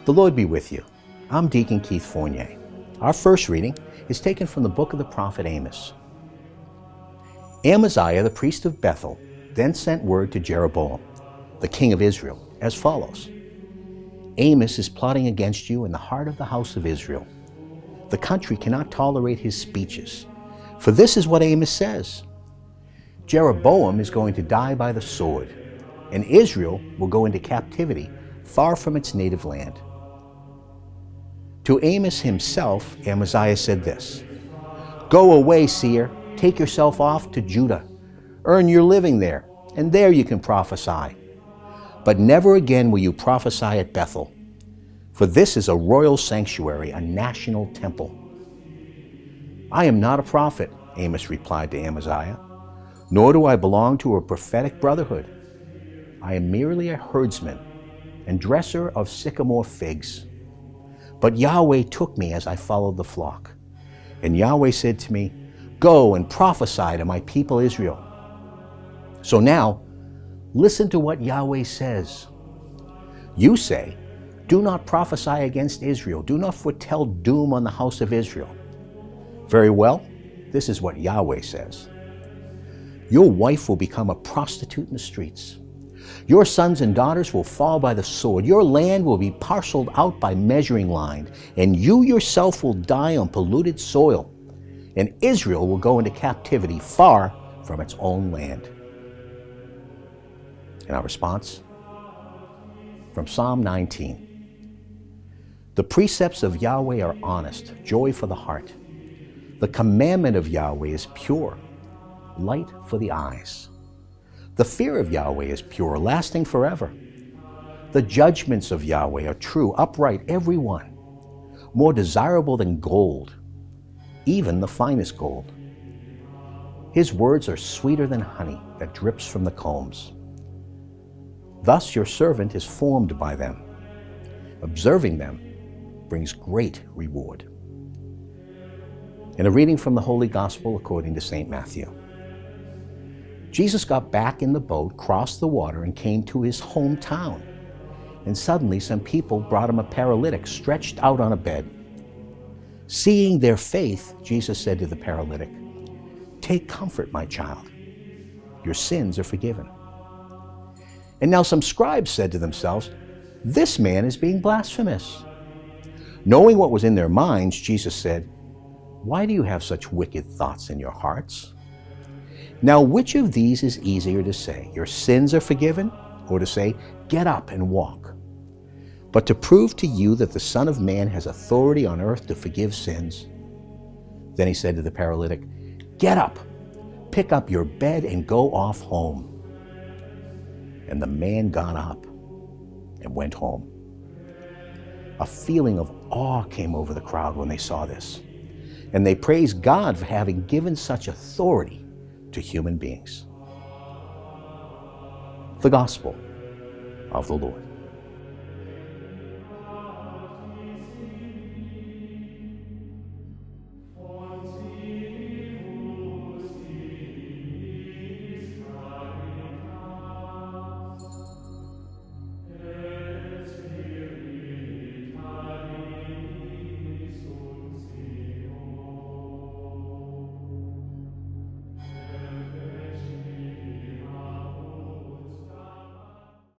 The Lord be with you. I'm Deacon Keith Fournier. Our first reading is taken from the book of the prophet Amos. Amaziah, the priest of Bethel, then sent word to Jeroboam, the king of Israel, as follows. Amos is plotting against you in the heart of the house of Israel. The country cannot tolerate his speeches. For this is what Amos says. Jeroboam is going to die by the sword, and Israel will go into captivity far from its native land. To Amos himself, Amaziah said this, Go away, seer, take yourself off to Judah. Earn your living there, and there you can prophesy. But never again will you prophesy at Bethel, for this is a royal sanctuary, a national temple. I am not a prophet, Amos replied to Amaziah, nor do I belong to a prophetic brotherhood. I am merely a herdsman and dresser of sycamore-figs. But Yahweh took me as I followed the flock. And Yahweh said to me, Go and prophesy to my people Israel. So now, listen to what Yahweh says. You say, Do not prophesy against Israel. Do not foretell doom on the house of Israel. Very well, this is what Yahweh says. Your wife will become a prostitute in the streets. Your sons and daughters will fall by the sword. Your land will be parceled out by measuring line, and you yourself will die on polluted soil. And Israel will go into captivity far from its own land. And our response? From Psalm 19. The precepts of Yahweh are honest, joy for the heart. The commandment of Yahweh is pure, light for the eyes. The fear of Yahweh is pure, lasting forever. The judgments of Yahweh are true, upright, every one, more desirable than gold, even the finest gold. His words are sweeter than honey that drips from the combs. Thus your servant is formed by them. Observing them brings great reward. In a reading from the Holy Gospel according to St. Matthew. Jesus got back in the boat, crossed the water, and came to his hometown. And suddenly some people brought him a paralytic stretched out on a bed. Seeing their faith, Jesus said to the paralytic, Take comfort, my child. Your sins are forgiven. And now some scribes said to themselves, This man is being blasphemous. Knowing what was in their minds, Jesus said, Why do you have such wicked thoughts in your hearts? Now, which of these is easier to say, Your sins are forgiven, or to say, Get up and walk? But to prove to you that the Son of Man has authority on earth to forgive sins. Then he said to the paralytic, Get up, pick up your bed, and go off home. And the man got up and went home. A feeling of awe came over the crowd when they saw this, and they praised God for having given such authority to human beings. The Gospel of the Lord.